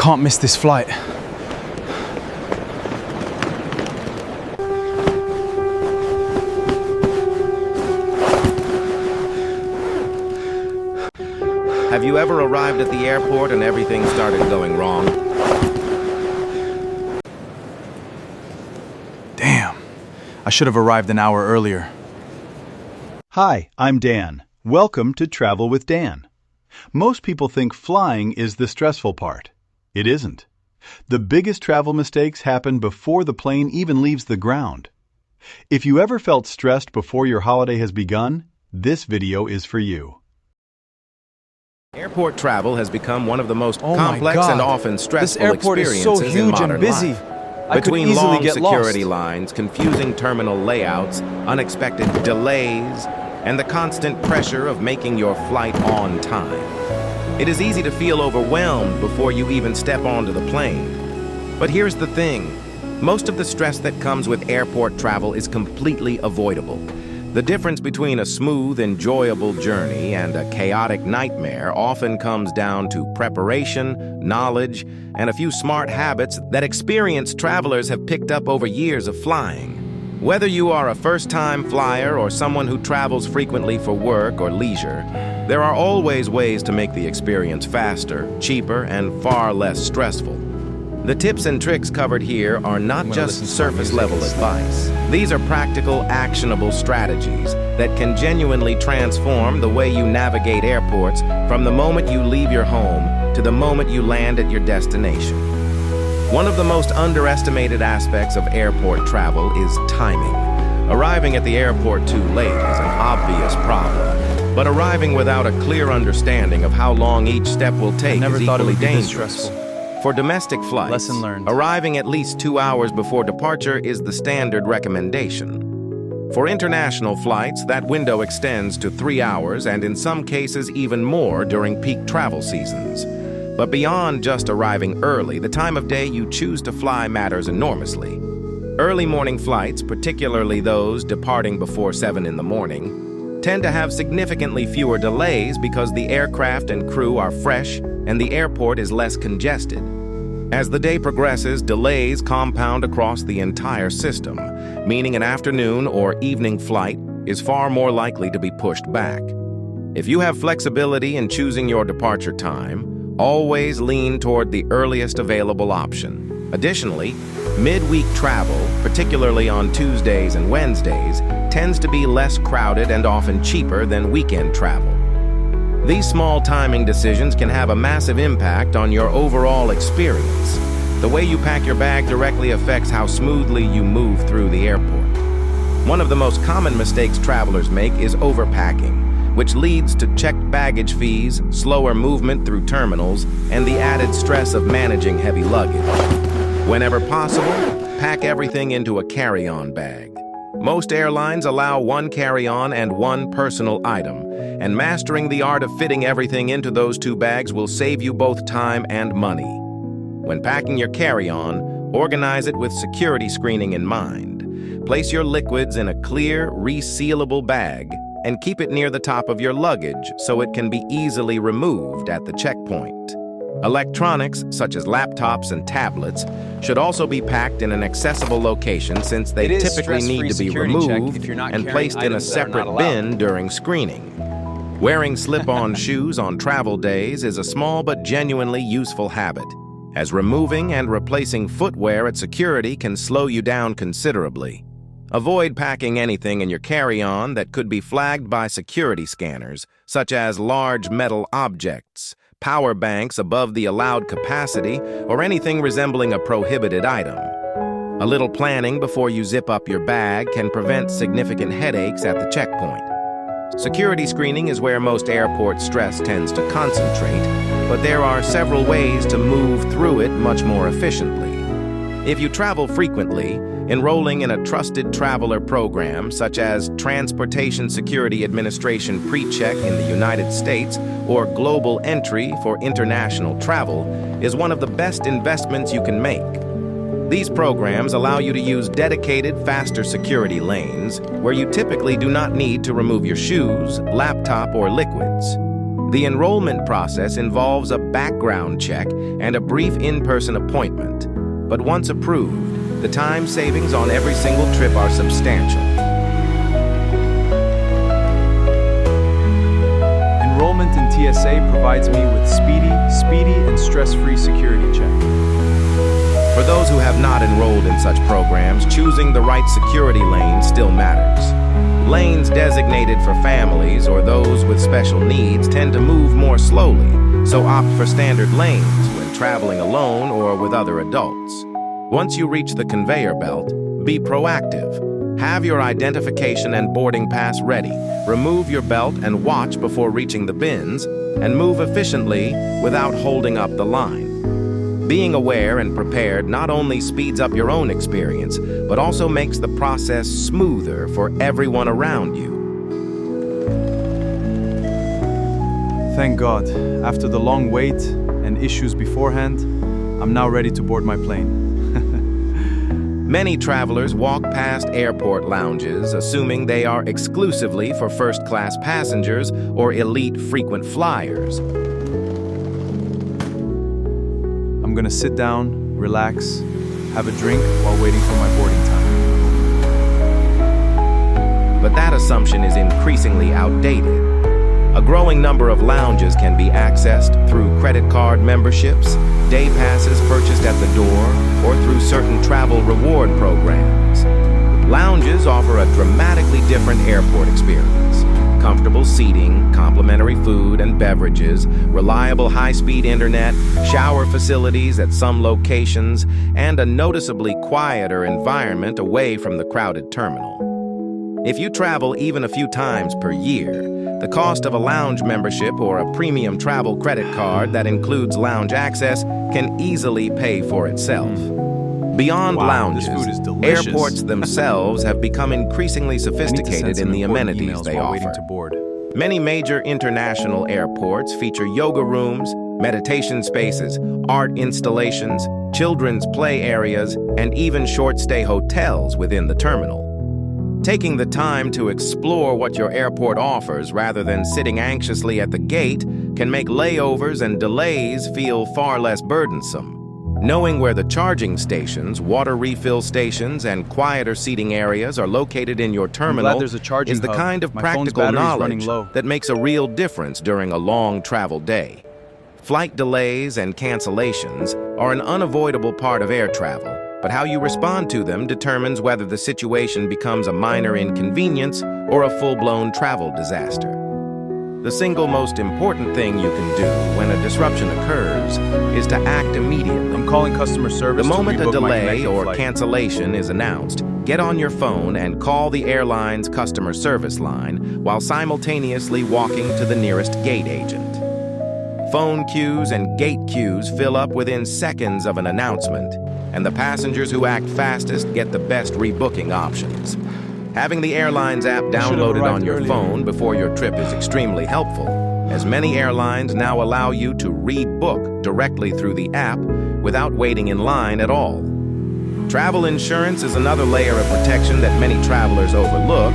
can't miss this flight. Have you ever arrived at the airport and everything started going wrong? Damn, I should have arrived an hour earlier. Hi, I'm Dan. Welcome to Travel with Dan. Most people think flying is the stressful part. It isn't. The biggest travel mistakes happen before the plane even leaves the ground. If you ever felt stressed before your holiday has begun, this video is for you. Airport travel has become one of the most complex and often stressful this airport experiences is so huge in modern and busy. life. I could Between easily long get security lost. lines, confusing terminal layouts, unexpected delays, and the constant pressure of making your flight on time, it is easy to feel overwhelmed before you even step onto the plane. But here's the thing. Most of the stress that comes with airport travel is completely avoidable. The difference between a smooth, enjoyable journey and a chaotic nightmare often comes down to preparation, knowledge, and a few smart habits that experienced travelers have picked up over years of flying. Whether you are a first-time flyer or someone who travels frequently for work or leisure, there are always ways to make the experience faster, cheaper, and far less stressful. The tips and tricks covered here are not just surface-level advice. These are practical, actionable strategies that can genuinely transform the way you navigate airports from the moment you leave your home to the moment you land at your destination. One of the most underestimated aspects of airport travel is timing. Arriving at the airport too late is an obvious problem, but arriving without a clear understanding of how long each step will take is equally dangerous. For domestic flights, Lesson learned. Arriving at least 2 hours before departure is the standard recommendation. For international flights, that window extends to 3 hours and in some cases even more during peak travel seasons. But beyond just arriving early, the time of day you choose to fly matters enormously. Early morning flights, particularly those departing before 7 in the morning, tend to have significantly fewer delays because the aircraft and crew are fresh and the airport is less congested. As the day progresses, delays compound across the entire system, meaning an afternoon or evening flight is far more likely to be pushed back. If you have flexibility in choosing your departure time, always lean toward the earliest available option. Additionally, midweek travel, particularly on Tuesdays and Wednesdays, tends to be less crowded and often cheaper than weekend travel. These small timing decisions can have a massive impact on your overall experience. The way you pack your bag directly affects how smoothly you move through the airport. One of the most common mistakes travelers make is overpacking, which leads to checked baggage fees, slower movement through terminals, and the added stress of managing heavy luggage. Whenever possible, pack everything into a carry-on bag. Most airlines allow one carry-on and one personal item, and mastering the art of fitting everything into those two bags will save you both time and money. When packing your carry-on, organize it with security screening in mind. Place your liquids in a clear, resealable bag and keep it near the top of your luggage so it can be easily removed at the checkpoint. Electronics, such as laptops and tablets, should also be packed in an accessible location since they typically need to be removed and placed in a separate bin during screening. Wearing slip-on shoes on travel days is a small but genuinely useful habit, as removing and replacing footwear at security can slow you down considerably. Avoid packing anything in your carry-on that could be flagged by security scanners, such as large metal objects, power banks above the allowed capacity, or anything resembling a prohibited item. A little planning before you zip up your bag can prevent significant headaches at the checkpoint. Security screening is where most airport stress tends to concentrate, but there are several ways to move through it much more efficiently. If you travel frequently, enrolling in a trusted traveler program such as Transportation Security Administration PreCheck in the United States or Global Entry for international travel is one of the best investments you can make. These programs allow you to use dedicated, faster security lanes where you typically do not need to remove your shoes, laptop, or liquids. The enrollment process involves a background check and a brief in-person appointment. But once approved, the time savings on every single trip are substantial. Enrollment in TSA provides me with speedy, and stress-free security check. For those who have not enrolled in such programs, choosing the right security lane still matters. Lanes designated for families or those with special needs tend to move more slowly, so opt for standard lanes when traveling alone or with other adults. Once you reach the conveyor belt, be proactive. Have your identification and boarding pass ready. Remove your belt and watch before reaching the bins, and move efficiently without holding up the line. Being aware and prepared not only speeds up your own experience, but also makes the process smoother for everyone around you. Thank God, after the long wait and issues beforehand, I'm now ready to board my plane. Many travelers walk past airport lounges, assuming they are exclusively for first-class passengers or elite frequent flyers. I'm gonna sit down, relax, have a drink while waiting for my boarding time. But that assumption is increasingly outdated. A growing number of lounges can be accessed through credit card memberships, day passes purchased at the door, or through certain travel reward programs. Lounges offer a dramatically different airport experience. Comfortable seating, complimentary food and beverages, reliable high-speed internet, shower facilities at some locations, and a noticeably quieter environment away from the crowded terminal. If you travel even a few times per year, the cost of a lounge membership or a premium travel credit card that includes lounge access can easily pay for itself. Beyond lounges, this food is delicious. airports themselves have become increasingly sophisticated in the amenities they offer. To board. Many major international airports feature yoga rooms, meditation spaces, art installations, children's play areas, and even short-stay hotels within the terminal. Taking the time to explore what your airport offers rather than sitting anxiously at the gate can make layovers and delays feel far less burdensome. Knowing where the charging stations, water refill stations, and quieter seating areas are located in your terminal is the kind of practical knowledge that makes a real difference during a long travel day. Flight delays and cancellations are an unavoidable part of air travel, but how you respond to them determines whether the situation becomes a minor inconvenience or a full-blown travel disaster. The single most important thing you can do when a disruption occurs is to act immediately. I'm calling customer service. The moment a delay or flight. Cancellation is announced, get on your phone and call the airline's customer service line while simultaneously walking to the nearest gate agent. Phone queues and gate queues fill up within seconds of an announcement, and the passengers who act fastest get the best rebooking options. Having the airline's app downloaded on your phone before your trip is extremely helpful, as many airlines now allow you to rebook directly through the app without waiting in line at all. Travel insurance is another layer of protection that many travelers overlook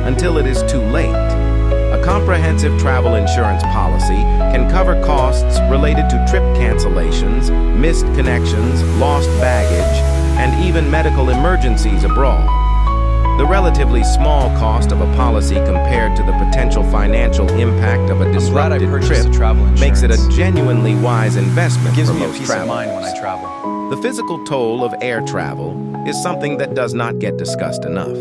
until it is too late. A comprehensive travel insurance policy can cover costs related to trip cancellations, missed connections, lost baggage, and even medical emergencies abroad. The relatively small cost of a policy compared to the potential financial impact of a disrupted trip makes it a genuinely wise investment for most travelers. When I travel. The physical toll of air travel is something that does not get discussed enough.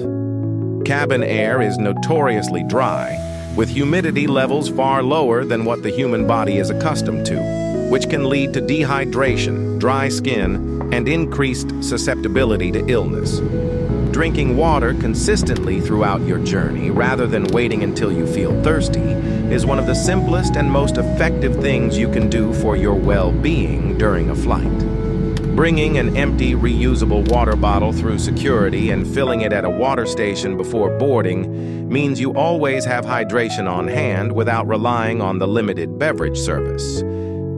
Cabin air is notoriously dry, with humidity levels far lower than what the human body is accustomed to, which can lead to dehydration, dry skin, and increased susceptibility to illness. Drinking water consistently throughout your journey, rather than waiting until you feel thirsty, is one of the simplest and most effective things you can do for your well-being during a flight. Bringing an empty, reusable water bottle through security and filling it at a water station before boarding means you always have hydration on hand without relying on the limited beverage service.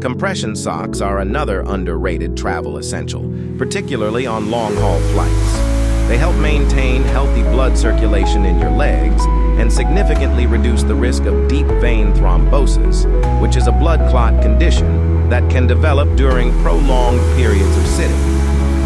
Compression socks are another underrated travel essential, particularly on long-haul flights. They help maintain healthy blood circulation in your legs and significantly reduce the risk of deep vein thrombosis, which is a blood clot condition that can develop during prolonged periods of sitting.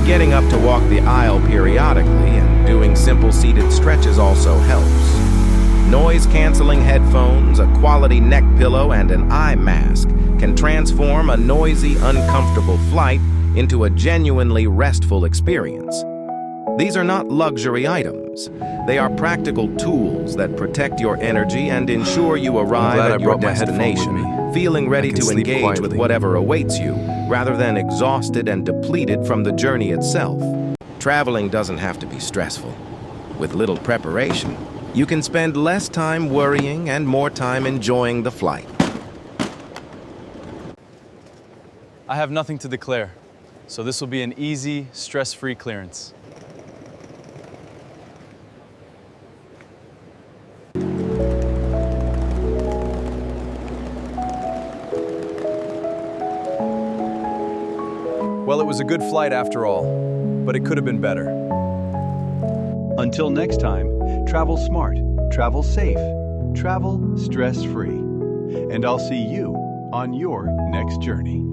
Getting up to walk the aisle periodically and doing simple seated stretches also helps. Noise-canceling headphones, a quality neck pillow, and an eye mask can transform a noisy, uncomfortable flight into a genuinely restful experience. These are not luxury items. They are practical tools that protect your energy and ensure you arrive at your destination, feeling ready to engage with whatever awaits you, rather than exhausted and depleted from the journey itself. Traveling doesn't have to be stressful. With little preparation, you can spend less time worrying and more time enjoying the flight. I have nothing to declare, so this will be an easy, stress-free clearance. Well, it was a good flight after all, but it could have been better. Until next time, travel smart, travel safe, travel stress-free. And I'll see you on your next journey.